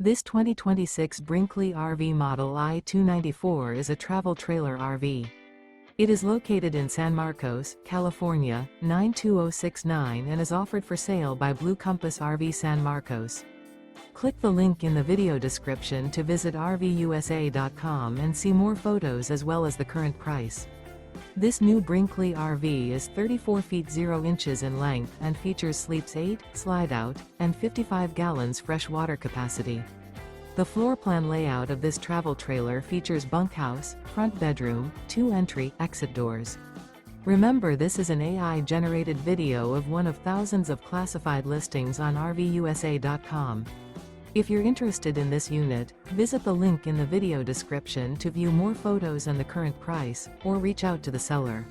This 2026 Brinkley RV Model I 294 is a travel trailer RV. It is located in San Marcos, California, 92069 and is offered for sale by Blue Compass RV San Marcos. Click the link in the video description to visit RVUSA.com and see more photos as well as the current price. This new Brinkley RV is 34 feet 0 inches in length and features sleeps 8, slide-out, and 55 gallons fresh water capacity. The floor plan layout of this travel trailer features bunkhouse, front bedroom, 2 entry/exit doors. Remember, this is an AI-generated video of one of thousands of classified listings on RVUSA.com. If you're interested in this unit, visit the link in the video description to view more photos and the current price, or reach out to the seller.